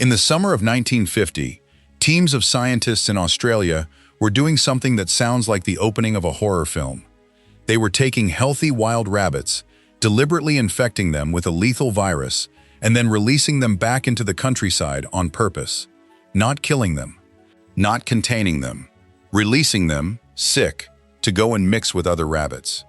In the summer of 1950, teams of scientists in Australia were doing something that sounds like the opening of a horror film. They were taking healthy wild rabbits, deliberately infecting them with a lethal virus, and then releasing them back into the countryside on purpose. Not killing them, not containing them, releasing them, sick, to go and mix with other rabbits.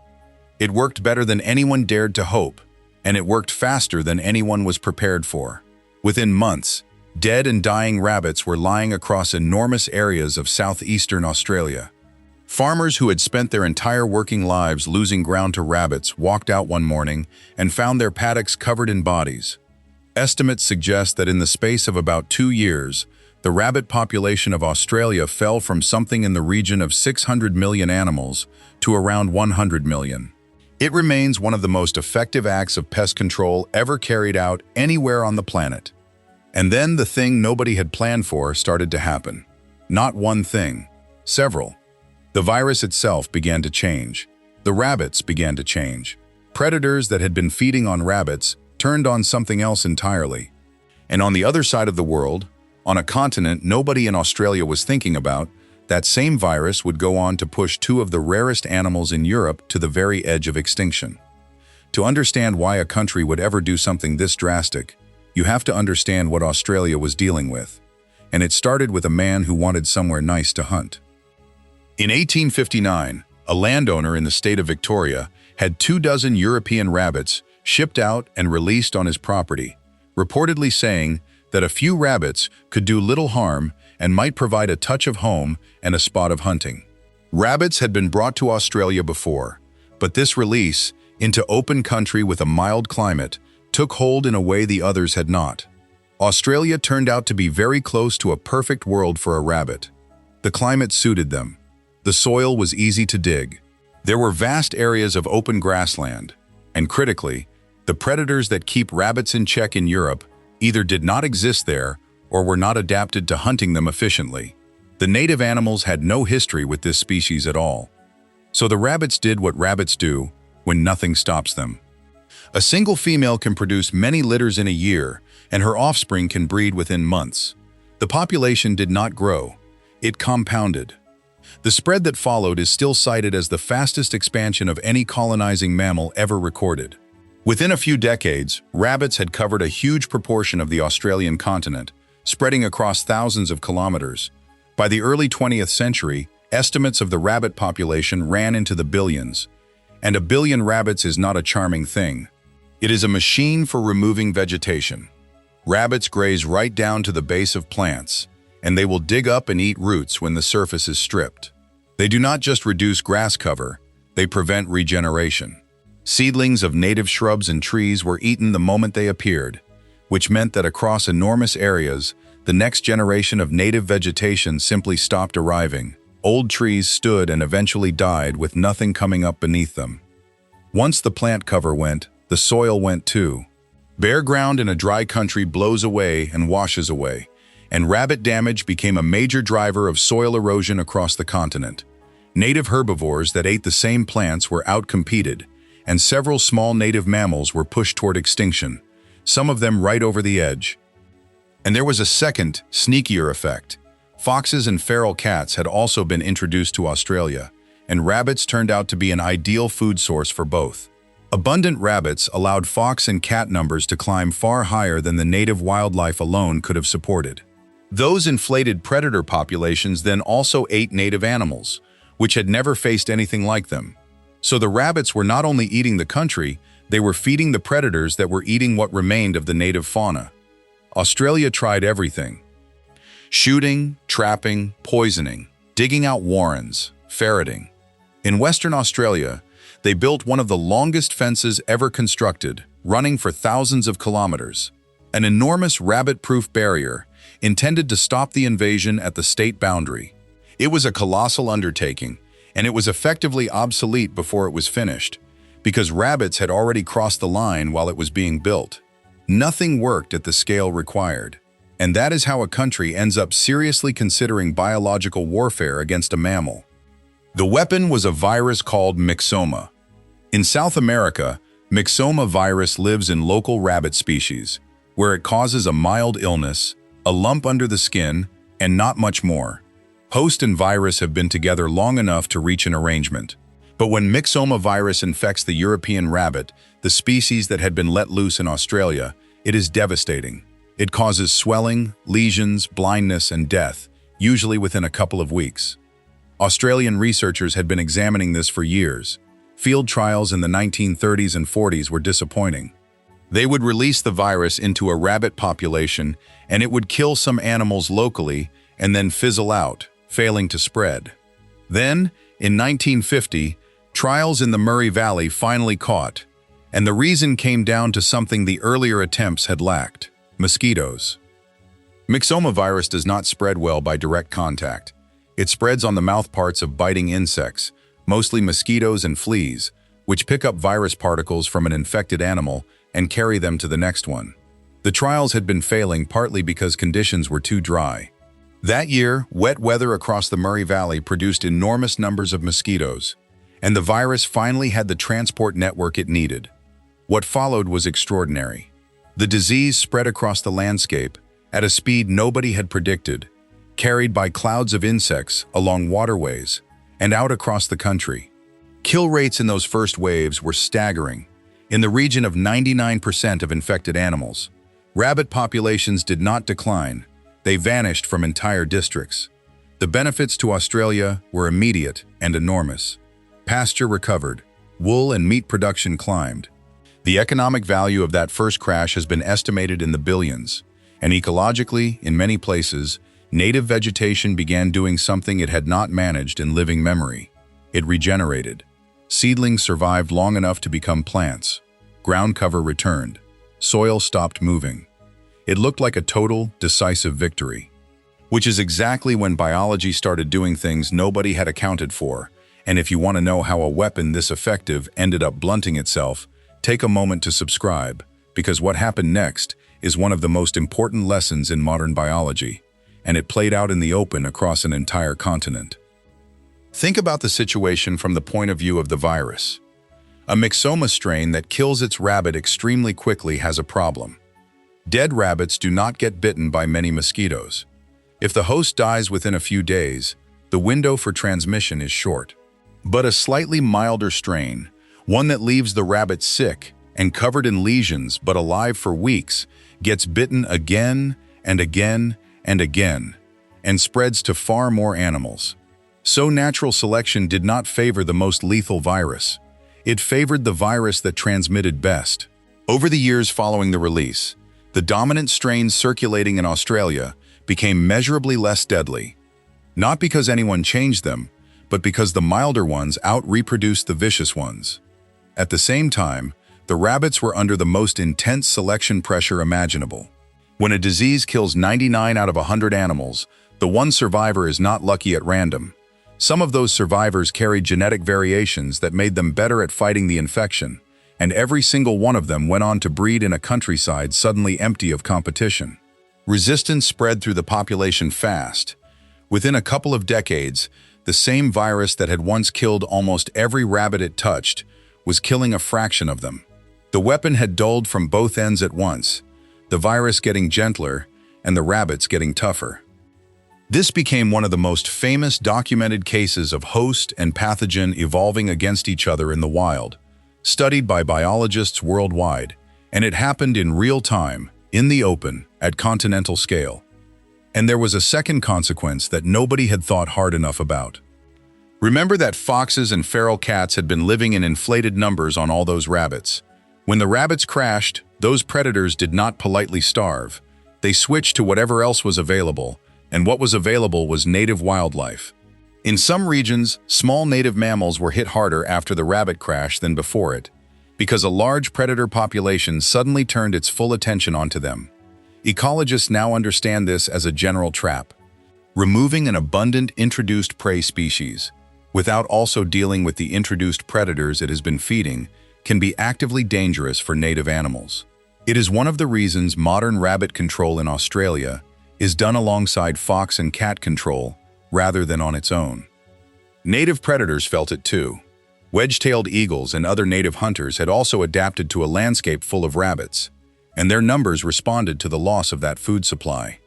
It worked better than anyone dared to hope, and it worked faster than anyone was prepared for. Within months, dead and dying rabbits were lying across enormous areas of southeastern Australia. Farmers who had spent their entire working lives losing ground to rabbits walked out one morning and found their paddocks covered in bodies. Estimates suggest that in the space of about 2 years, the rabbit population of Australia fell from something in the region of 600 million animals to around 100 million. It remains one of the most effective acts of pest control ever carried out anywhere on the planet. And then the thing nobody had planned for started to happen. Not one thing, several. The virus itself began to change. The rabbits began to change. Predators that had been feeding on rabbits turned on something else entirely. And on the other side of the world, on a continent nobody in Australia was thinking about, that same virus would go on to push 2 of the rarest animals in Europe to the very edge of extinction. To understand why a country would ever do something this drastic, you have to understand what Australia was dealing with. And it started with a man who wanted somewhere nice to hunt. In 1859, a landowner in the state of Victoria had 24 European rabbits shipped out and released on his property, reportedly saying that a few rabbits could do little harm and might provide a touch of home and a spot of hunting. Rabbits had been brought to Australia before, but this release into open country with a mild climate took hold in a way the others had not. Australia turned out to be very close to a perfect world for a rabbit. The climate suited them. The soil was easy to dig. There were vast areas of open grassland, and critically, the predators that keep rabbits in check in Europe either did not exist there or were not adapted to hunting them efficiently. The native animals had no history with this species at all. So the rabbits did what rabbits do when nothing stops them. A single female can produce many litters in a year, and her offspring can breed within months. The population did not grow. It compounded. The spread that followed is still cited as the fastest expansion of any colonizing mammal ever recorded. Within a few decades, rabbits had covered a huge proportion of the Australian continent, spreading across thousands of kilometers. By the early 20th century, estimates of the rabbit population ran into the billions. And 1 billion rabbits is not a charming thing. It is a machine for removing vegetation. Rabbits graze right down to the base of plants, and they will dig up and eat roots when the surface is stripped. They do not just reduce grass cover, they prevent regeneration. Seedlings of native shrubs and trees were eaten the moment they appeared, which meant that across enormous areas, the next generation of native vegetation simply stopped arriving. Old trees stood and eventually died with nothing coming up beneath them. Once the plant cover went, the soil went too. Bare ground in a dry country blows away and washes away, and rabbit damage became a major driver of soil erosion across the continent. Native herbivores that ate the same plants were outcompeted, and several small native mammals were pushed toward extinction, some of them right over the edge. And there was a second, sneakier effect. Foxes and feral cats had also been introduced to Australia, and rabbits turned out to be an ideal food source for both. Abundant rabbits allowed fox and cat numbers to climb far higher than the native wildlife alone could have supported. Those inflated predator populations then also ate native animals, which had never faced anything like them. So the rabbits were not only eating the country, they were feeding the predators that were eating what remained of the native fauna. Australia tried everything. Shooting, trapping, poisoning, digging out warrens, ferreting. In Western Australia, they built one of the longest fences ever constructed, running for thousands of kilometers. An enormous rabbit-proof barrier intended to stop the invasion at the state boundary. It was a colossal undertaking, and it was effectively obsolete before it was finished, because rabbits had already crossed the line while it was being built. Nothing worked at the scale required. And that is how a country ends up seriously considering biological warfare against a mammal. The weapon was a virus called myxoma. In South America, myxoma virus lives in local rabbit species, where it causes a mild illness, a lump under the skin, and not much more. Host and virus have been together long enough to reach an arrangement. But when myxoma virus infects the European rabbit, the species that had been let loose in Australia, it is devastating. It causes swelling, lesions, blindness, and death, usually within a couple of weeks. Australian researchers had been examining this for years. Field trials in the 1930s and 40s were disappointing. They would release the virus into a rabbit population, and it would kill some animals locally and then fizzle out, failing to spread. Then, in 1950, trials in the Murray Valley finally caught, and the reason came down to something the earlier attempts had lacked: mosquitoes. Myxoma virus does not spread well by direct contact. It spreads on the mouthparts of biting insects, mostly mosquitoes and fleas, which pick up virus particles from an infected animal and carry them to the next one. The trials had been failing partly because conditions were too dry. That year, wet weather across the Murray Valley produced enormous numbers of mosquitoes, and the virus finally had the transport network it needed. What followed was extraordinary. The disease spread across the landscape at a speed nobody had predicted, carried by clouds of insects along waterways and out across the country. Kill rates in those first waves were staggering, in the region of 99% of infected animals. Rabbit populations did not decline, they vanished from entire districts. The benefits to Australia were immediate and enormous. Pasture recovered, wool and meat production climbed. The economic value of that first crash has been estimated in the billions, and ecologically, in many places, native vegetation began doing something it had not managed in living memory. It regenerated. Seedlings survived long enough to become plants. Ground cover returned. Soil stopped moving. It looked like a total, decisive victory. Which is exactly when biology started doing things nobody had accounted for. And if you want to know how a weapon this effective ended up blunting itself, take a moment to subscribe, because what happened next is one of the most important lessons in modern biology, and it played out in the open across an entire continent. Think about the situation from the point of view of the virus. A myxoma strain that kills its rabbit extremely quickly has a problem. Dead rabbits do not get bitten by many mosquitoes. If the host dies within a few days, the window for transmission is short. But a slightly milder strain, one that leaves the rabbit sick and covered in lesions but alive for weeks, gets bitten again and again and again, and spreads to far more animals. So natural selection did not favor the most lethal virus. It favored the virus that transmitted best. Over the years following the release, the dominant strains circulating in Australia became measurably less deadly. Not because anyone changed them, but because the milder ones out-reproduced the vicious ones. At the same time, the rabbits were under the most intense selection pressure imaginable. When a disease kills 99 out of 100 animals, the one survivor is not lucky at random. Some of those survivors carried genetic variations that made them better at fighting the infection, and every single one of them went on to breed in a countryside suddenly empty of competition. Resistance spread through the population fast. Within a couple of decades, the same virus that had once killed almost every rabbit it touched was killing a fraction of them. The weapon had dulled from both ends at once, the virus getting gentler and the rabbits getting tougher. This became one of the most famous documented cases of host and pathogen evolving against each other in the wild, studied by biologists worldwide, and it happened in real time, in the open, at continental scale. And there was a second consequence that nobody had thought hard enough about. Remember that foxes and feral cats had been living in inflated numbers on all those rabbits. When the rabbits crashed, those predators did not politely starve. They switched to whatever else was available, and what was available was native wildlife. In some regions, small native mammals were hit harder after the rabbit crash than before it, because a large predator population suddenly turned its full attention onto them. Ecologists now understand this as a general trap. Removing an abundant introduced prey species, without also dealing with the introduced predators it has been feeding, can be actively dangerous for native animals. It is one of the reasons modern rabbit control in Australia is done alongside fox and cat control rather than on its own. Native predators felt it too. Wedge-tailed eagles and other native hunters had also adapted to a landscape full of rabbits, and their numbers responded to the loss of that food supply.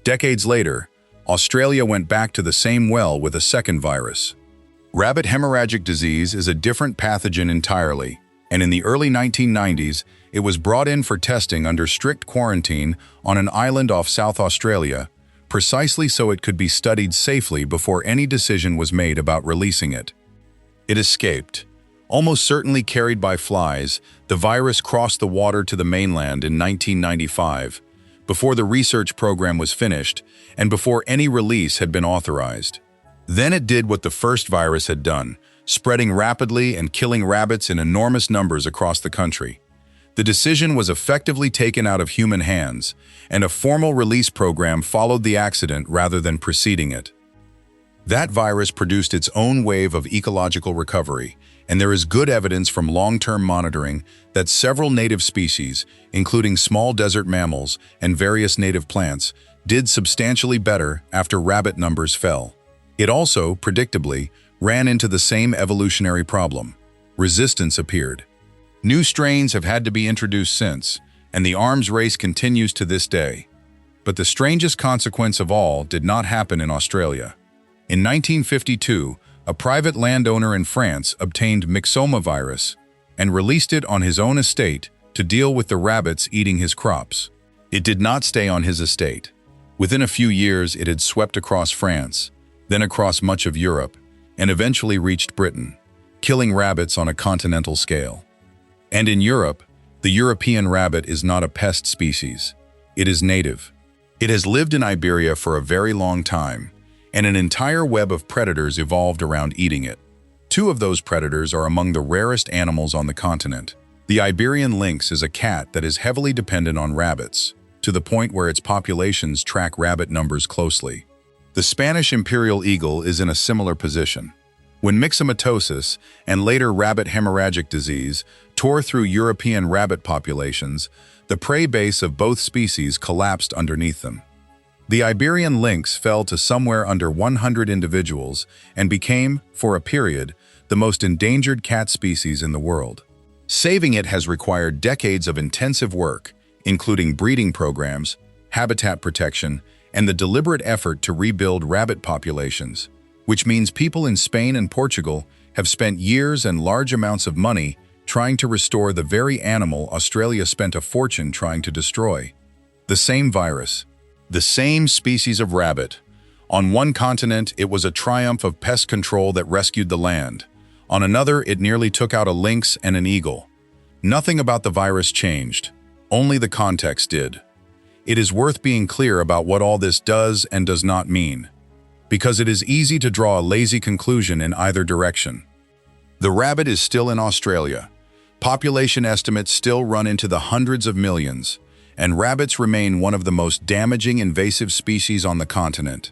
Decades later, Australia went back to the same well with a second virus. Rabbit hemorrhagic disease is a different pathogen entirely, and in the early 1990s, it was brought in for testing under strict quarantine on an island off South Australia, precisely so it could be studied safely before any decision was made about releasing it. It escaped. Almost certainly carried by flies, the virus crossed the water to the mainland in 1995, before the research program was finished and before any release had been authorized. Then it did what the first virus had done, spreading rapidly and killing rabbits in enormous numbers across the country. The decision was effectively taken out of human hands, and a formal release program followed the accident rather than preceding it. That virus produced its own wave of ecological recovery, and there is good evidence from long-term monitoring that several native species, including small desert mammals and various native plants, did substantially better after rabbit numbers fell. It also, predictably, ran into the same evolutionary problem. Resistance appeared. New strains have had to be introduced since, and the arms race continues to this day. But the strangest consequence of all did not happen in Australia. In 1952, a private landowner in France obtained myxoma virus and released it on his own estate to deal with the rabbits eating his crops. It did not stay on his estate. Within a few years, it had swept across France, then across much of Europe, and eventually reached Britain, killing rabbits on a continental scale. And in Europe, the European rabbit is not a pest species. It is native. It has lived in Iberia for a very long time, and an entire web of predators evolved around eating it. Two of those predators are among the rarest animals on the continent. The Iberian lynx is a cat that is heavily dependent on rabbits, to the point where its populations track rabbit numbers closely. The Spanish imperial eagle is in a similar position. When myxomatosis and later rabbit hemorrhagic disease tore through European rabbit populations, the prey base of both species collapsed underneath them. The Iberian lynx fell to somewhere under 100 individuals and became, for a period, the most endangered cat species in the world. Saving it has required decades of intensive work, including breeding programs, habitat protection, and the deliberate effort to rebuild rabbit populations, which means people in Spain and Portugal have spent years and large amounts of money trying to restore the very animal Australia spent a fortune trying to destroy. The same virus, the same species of rabbit. On one continent, it was a triumph of pest control that rescued the land. On another, it nearly took out a lynx and an eagle. Nothing about the virus changed. Only the context did. It is worth being clear about what all this does and does not mean, because it is easy to draw a lazy conclusion in either direction. The rabbit is still in Australia. Population estimates still run into the hundreds of millions, and rabbits remain one of the most damaging invasive species on the continent.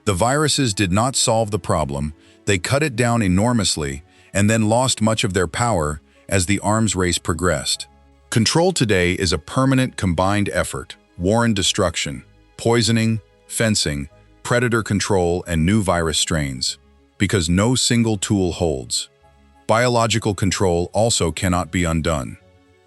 The viruses did not solve the problem, they cut it down enormously and then lost much of their power as the arms race progressed. Control today is a permanent combined effort: warren destruction, poisoning, fencing, predator control, and new virus strains, because no single tool holds. Biological control also cannot be undone.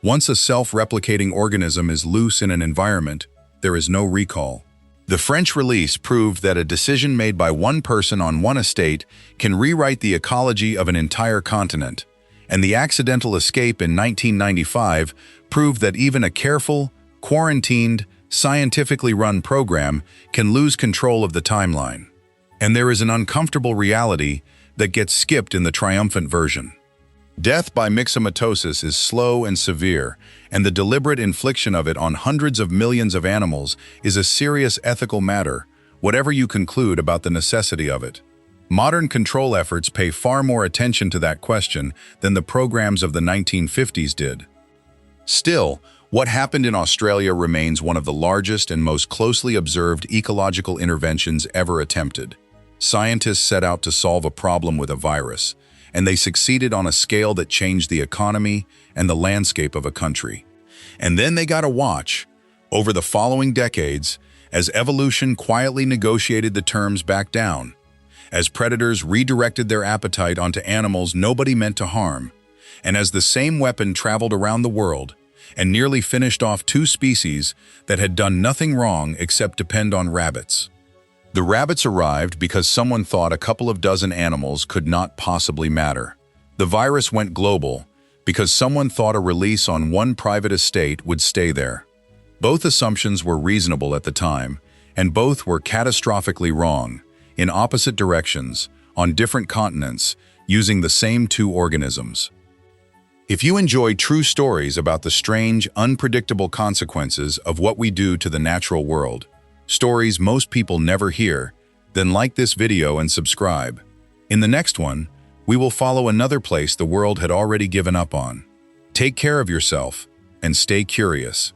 Once a self-replicating organism is loose in an environment, there is no recall. The French release proved that a decision made by one person on one estate can rewrite the ecology of an entire continent, and the accidental escape in 1995 proved that even a careful, quarantined, scientifically run program can lose control of the timeline. And there is an uncomfortable reality that gets skipped in the triumphant version. Death by myxomatosis is slow and severe, and the deliberate infliction of it on hundreds of millions of animals is a serious ethical matter, whatever you conclude about the necessity of it. Modern control efforts pay far more attention to that question than the programs of the 1950s did. Still, what happened in Australia remains one of the largest and most closely observed ecological interventions ever attempted. Scientists set out to solve a problem with a virus, and they succeeded on a scale that changed the economy and the landscape of a country. And then they got to watch, over the following decades, as evolution quietly negotiated the terms back down, as predators redirected their appetite onto animals nobody meant to harm, and as the same weapon traveled around the world, and nearly finished off 2 species that had done nothing wrong except depend on rabbits. The rabbits arrived because someone thought a couple of dozen animals could not possibly matter. The virus went global because someone thought a release on one private estate would stay there. Both assumptions were reasonable at the time, and both were catastrophically wrong, in opposite directions, on different continents, using the same 2 organisms. If you enjoy true stories about the strange, unpredictable consequences of what we do to the natural world, stories most people never hear, then like this video and subscribe. In the next one, we will follow another place the world had already given up on. Take care of yourself and stay curious.